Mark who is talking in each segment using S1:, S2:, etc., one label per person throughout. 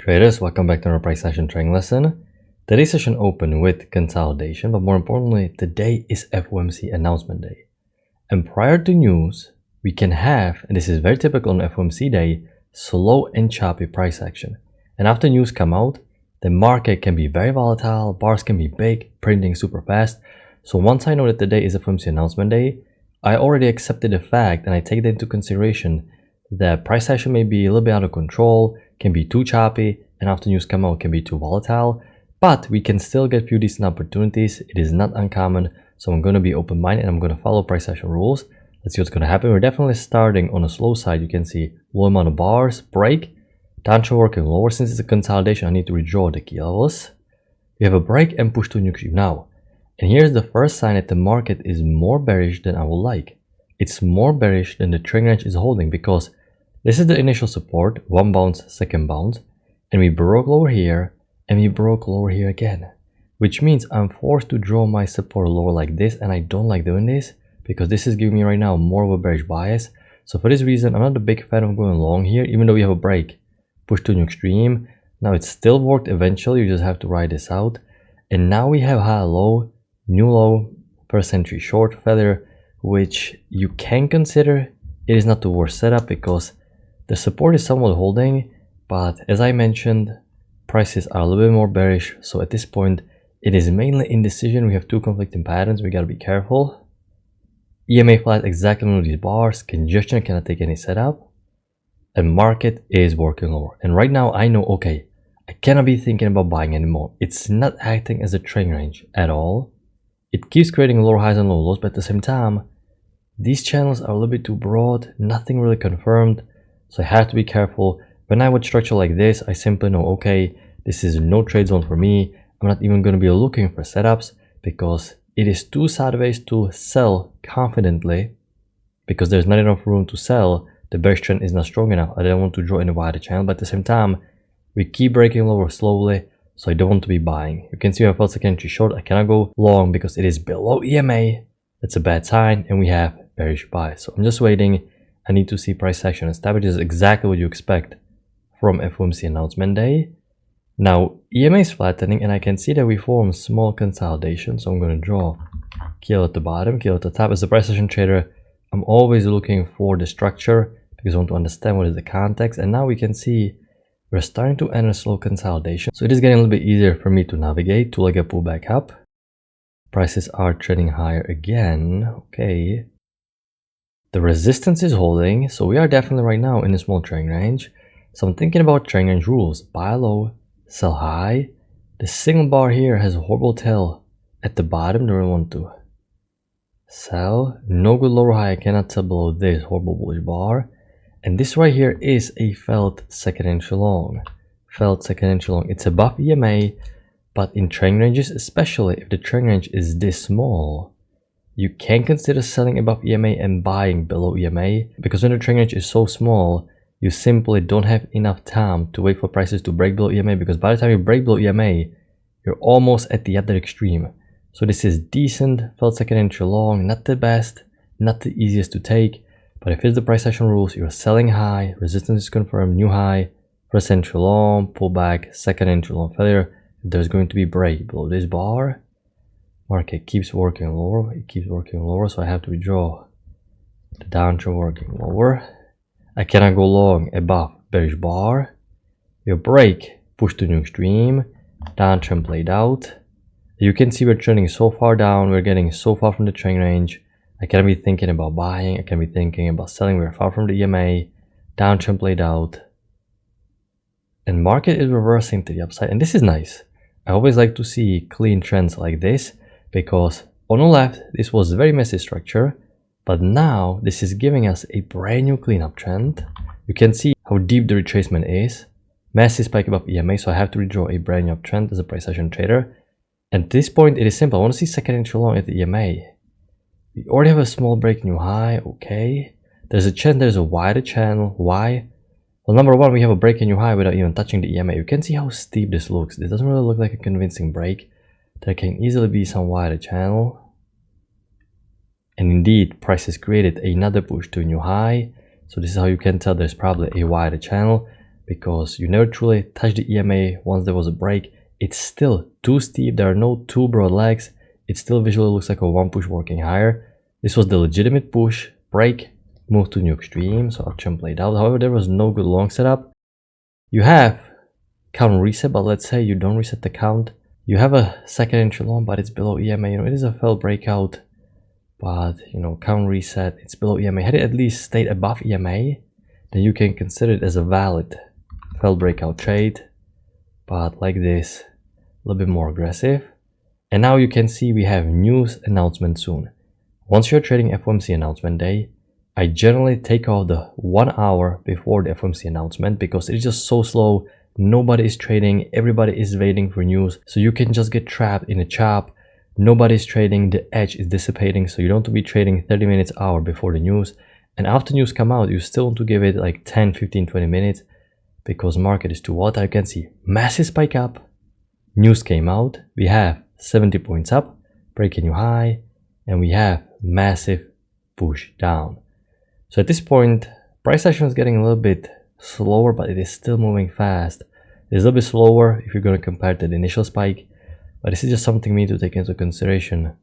S1: Traders, welcome back to our price action trading lesson. Today's session opened with consolidation, but more importantly, today is FOMC announcement day. And prior to news, we can have, and this is very typical on FOMC day, slow and choppy price action. And after news come out, the market can be very volatile, bars can be big, printing super fast. So once I know that today is FOMC announcement day, I already accepted the fact and I take that into consideration that price action may be a little bit out of control, can be too choppy, and after news come out can be too volatile, but we can still get few decent opportunities. It is not uncommon, so I'm going to be open-minded and I'm going to follow price action rules. Let's see what's going to happen. We're definitely starting on a slow side. You can see low amount of bars, break, downtrend working lower. Since it's a consolidation, I need to redraw the key levels. We have a break and push to a new extreme now. And here's the first sign that the market is more bearish than I would like. It's more bearish than the trend range is holding, because this is the initial support, one bounce, second bounce, and we broke lower here, and we broke lower here again, which means I'm forced to draw my support lower like this, and I don't like doing this because this is giving me right now more of a bearish bias. So for this reason, I'm not a big fan of going long here, even though we have a break, push to a new extreme. Now it still worked eventually, you just have to ride this out. And now we have high low, new low, first entry short feather, which you can consider. It is not the worst setup because the support is somewhat holding, but as I mentioned, prices are a little bit more bearish. So at this point, it is mainly indecision. We have two conflicting patterns. We got to be careful. EMA flat exactly one of these bars. Congestion cannot take any setup. And market is working lower. And right now I know, okay, I cannot be thinking about buying anymore. It's not acting as a trend range at all. It keeps creating lower highs and low lows, but at the same time, these channels are a little bit too broad. Nothing really confirmed. So I have to be careful. When I would structure like this, I simply know, okay, this is no trade zone for me. I'm not even going to be looking for setups because it is too sideways to sell confidently, because there's not enough room to sell. The bearish trend is not strong enough. I don't want to draw any wider channel, but at the same time, we keep breaking lower slowly, so I don't want to be buying. You can see I felt second entry short. I cannot go long because it is below EMA. That's a bad sign, and we have bearish buy. So I'm just waiting. I need to see price action establish. This is exactly what you expect from FOMC announcement day. Now EMA is flattening, and I can see that we form small consolidation. So I'm going to draw kill at the bottom, kill at the top. As a price action trader, I'm always looking for the structure because I want to understand what is the context. And now we can see we're starting to enter slow consolidation. So it is getting a little bit easier for me to navigate till I get pulled back up. Prices are trending higher again. Okay. The resistance is holding, so we are definitely right now in a small trend range. So I'm thinking about trend range rules. Buy low, sell high. The signal bar here has a horrible tail at the bottom. Do I want to sell? No good lower high. I cannot sell below this horrible bullish bar. And this right here is a felt second entry long. Felt second entry long. It's above EMA, but in trend ranges, especially if the trend range is this small, you can consider selling above EMA and buying below EMA, because when the trend range is so small, you simply don't have enough time to wait for prices to break below EMA, because by the time you break below EMA, you're almost at the other extreme. So this is decent, felt second entry long, not the best, not the easiest to take, but if it's the price action rules, you're selling high, resistance is confirmed, new high, first entry long, pullback, second entry long failure. There's going to be break below this bar. Market keeps working lower, it keeps working lower, so I have to withdraw the downtrend working lower. I cannot go long above bearish bar. Your break, push to new extreme, downtrend played out. You can see we're trending so far down, we're getting so far from the trend range. I cannot be thinking about buying, I can be thinking about selling. We're far from the EMA, downtrend played out. And market is reversing to the upside, and this is nice. I always like to see clean trends like this, because on the left, this was a very messy structure, but now this is giving us a brand new cleanup trend. You can see how deep the retracement is. Massive spike above EMA, so I have to redraw a brand new uptrend as a price action trader. At this point, it is simple. I want to see second entry long at the EMA. We already have a small break new high. Okay. There's a chance there's a wider channel. Why? Well, number one, we have a break in new high without even touching the EMA. You can see how steep this looks. This doesn't really look like a convincing break. There can easily be some wider channel. And indeed, prices created another push to a new high. So this is how you can tell there's probably a wider channel. because you never truly touched the EMA once there was a break. It's still too steep. There are no two broad legs. It still visually looks like a one push working higher. This was the legitimate push, break, move to new extreme, so uptrend played out. However, there was no good long setup. You have count reset, but let's say you don't reset the count. You have a second entry long, but it's below EMA. It is a failed breakout, but count reset, it's below EMA. Had it at least stayed above EMA, then you can consider it as a valid failed breakout trade. But like this, a little bit more aggressive. And now you can see we have news announcement soon. Once you're trading FOMC announcement day, I generally take off the 1 hour before the FOMC announcement because it's just so slow. Nobody is trading, everybody is waiting for news, so you can just get trapped in a chop. Nobody's trading, the edge is dissipating, so you don't want to be trading 30 minutes hour before the news. And after news come out, you still want to give it like 10, 15, 20 minutes because market is too volatile. You can see massive spike up, news came out, we have 70 points up, break a new high, and we have massive push down. So at this point, price action is getting a little bit slower, but it is still moving fast. It's a little bit slower if you're going to compare to the initial spike, but this is just something we need to take into consideration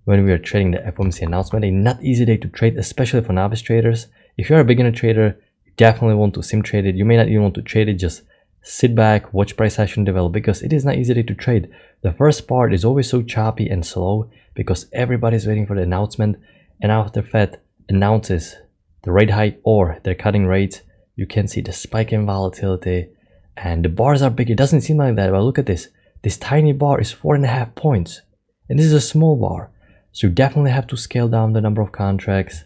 S1: when we are trading the FOMC announcement. A not easy day to trade, especially for novice traders. If you're a beginner trader, you definitely want to sim trade it. You may not even want to trade it, just sit back, watch price action develop, because it is not easy day to trade. The first part is always so choppy and slow because everybody's waiting for the announcement, and after Fed announces the rate hike or they're cutting rates, you can see the spike in volatility and the bars are big. It doesn't seem like that, but look at this. This tiny bar is 4.5 points and this is a small bar. So you definitely have to scale down the number of contracts.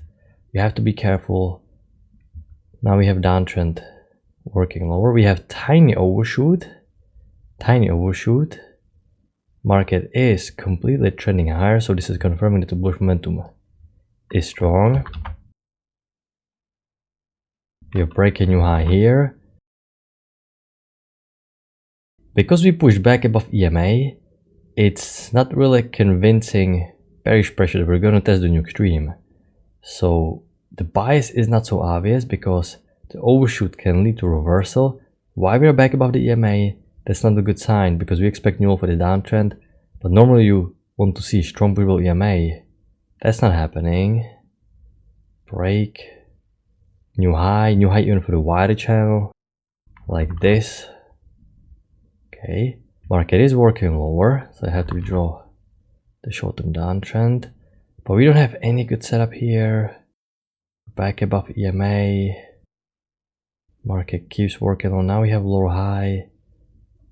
S1: You have to be careful. Now we have downtrend working lower. We have tiny overshoot. Market is completely trending higher. So this is confirming that the bullish momentum is strong. We have break a new high here. Because we pushed back above EMA, it's not really convincing bearish pressure that we're going to test the new extreme. So the bias is not so obvious because the overshoot can lead to reversal. Why we are back above the EMA, that's not a good sign because we expect new for the downtrend. But normally you want to see strong below EMA. That's not happening. Break. New high even for the wider channel. Like this. Okay. Market is working lower, so I have to withdraw the short-term downtrend. But we don't have any good setup here. Back above EMA. Market keeps working on. Now we have lower high.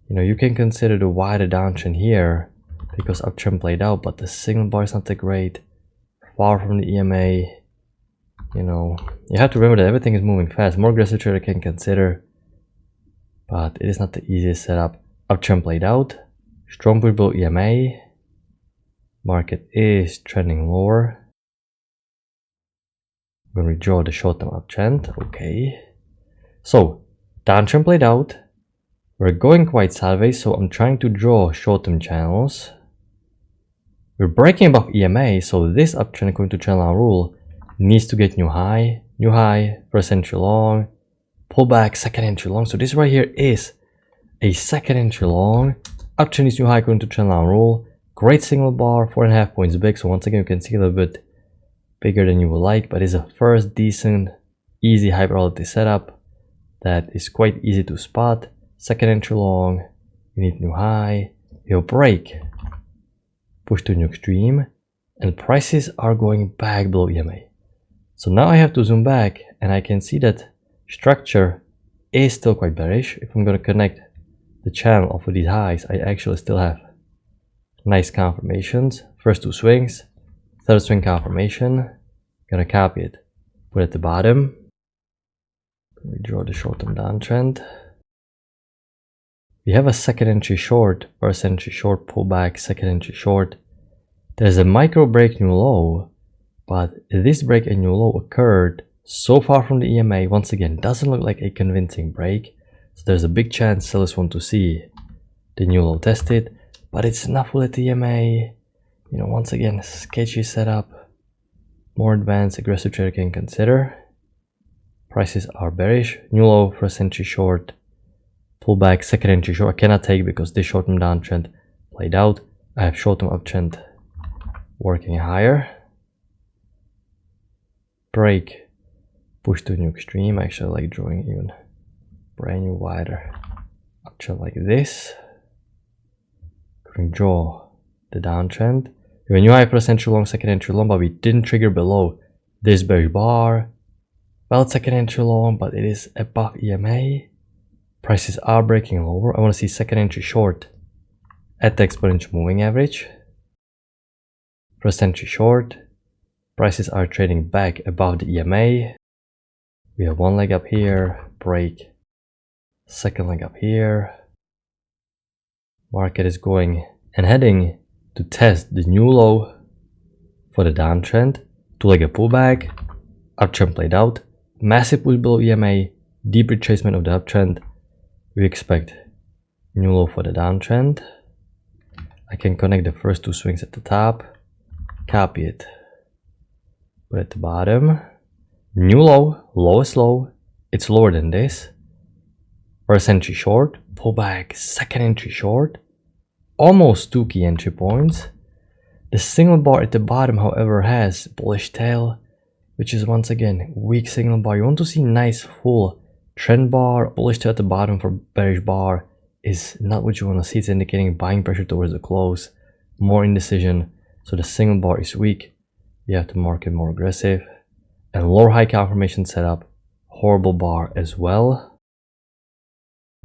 S1: You can consider the wider downtrend here because uptrend played out, but the signal bar is not that great. Far from the EMA. You have to remember that everything is moving fast. More aggressive trader can consider, but it is not the easiest setup. Uptrend played out. Strong push below EMA. Market is trending lower. I'm going to withdraw the short-term uptrend. Okay. So, downtrend played out. We're going quite sideways, so I'm trying to draw short-term channels. We're breaking above EMA, so this uptrend according to trendline rule needs to get new high, first entry long, pull back, second entry long. So this right here is a second entry long. Uptrend is new high according to trendline rule. Great signal bar, 4.5 points big. So once again, you can see a little bit bigger than you would like, but it's a first decent, easy high probability setup that is quite easy to spot. Second entry long, you need new high, you'll break, push to new extreme, and prices are going back below EMA. So now I have to zoom back and I can see that structure is still quite bearish. If I'm going to connect the channel off of these highs, I actually still have nice confirmations. First two swings, third swing confirmation. Gonna copy it, put it at the bottom. We draw the short-term downtrend. We have a second entry short, first entry short, pullback, second entry short. There's a micro break new low, but this break and new low occurred so far from the EMA. Once again, doesn't look like a convincing break. So there's a big chance sellers want to see the new low tested, but it's not full at the EMA. Once again, sketchy setup. More advanced aggressive trader can consider. Prices are bearish. New low, first entry short. pull back, second entry short. I cannot take because this short-term downtrend played out. I have short-term uptrend working higher. Break, push to a new extreme. I actually like drawing even brand new wider uptrend like this. Couldn't draw the downtrend. We have a new high for a century long, second entry long, but we didn't trigger below this bearish bar. Well, it's second entry long, but it is above EMA. Prices are breaking lower. I want to see second entry short at the exponential moving average. First entry short. Prices are trading back above the EMA. We have one leg up here, break. Second leg up here. Market is going and heading to test the new low for the downtrend. Two-legged pullback. Uptrend played out. Massive push below EMA. Deep retracement of the uptrend. We expect new low for the downtrend. I can connect the first two swings at the top. Copy it. Put it at the bottom. New low. Lowest low. It's lower than this. First entry short. Pullback. Second entry short. Almost two key entry points. The signal bar at the bottom, however, has bullish tail, which is once again weak signal bar. You want to see nice full trend bar. Bullish tail at the bottom for bearish bar is not what you want to see. It's indicating buying pressure towards the close, more indecision. So the signal bar is weak. You have to market more aggressive. And lower high confirmation setup, horrible bar as well.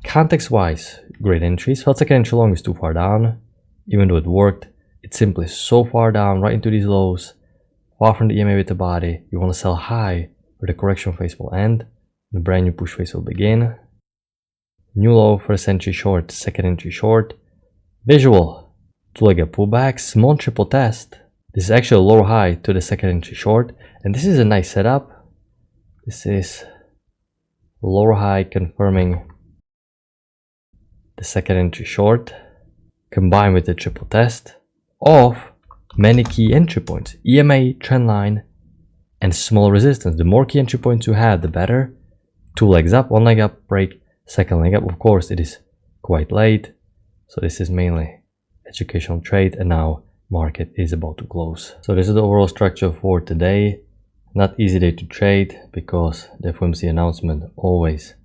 S1: Context wise, great entries. Felt second entry long is too far down. Even though it worked, it's simply so far down, right into these lows, far from the EMA with the body. You want to sell high where the correction phase will end. The brand new push phase will begin. New low, first entry short, second entry short. Visual, two-legged pullback, small triple test. This is actually a lower high to the second entry short. And this is a nice setup. This is lower high confirming the second entry short, combined with the triple test of many key entry points, EMA, trend line, and small resistance. The more key entry points you have, the better. Two legs up, one leg up, break, second leg up. Of course, it is quite late, so this is mainly educational trade, and now market is about to close. So this is the overall structure for today. Not easy day to trade because the FOMC announcement always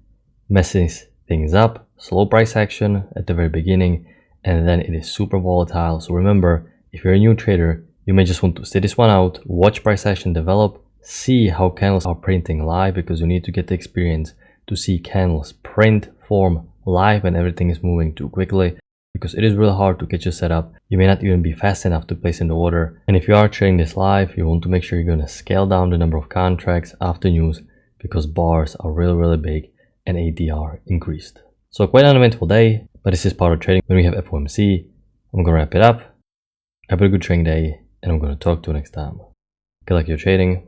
S1: messes things up. Slow price action at the very beginning, and then it is super volatile. So remember, if you're a new trader, you may just want to sit this one out, watch price action develop, see how candles are printing live, because you need to get the experience to see candles print, form live when everything is moving too quickly, because it is really hard to get your setup. You may not even be fast enough to place in the order. And if you are trading this live, you want to make sure you're going to scale down the number of contracts after news, because bars are really big and ADR increased. So quite an eventful day, but this is part of trading. When we have FOMC, I'm going to wrap it up. Have a good trading day, and I'm going to talk to you next time. Good luck your trading.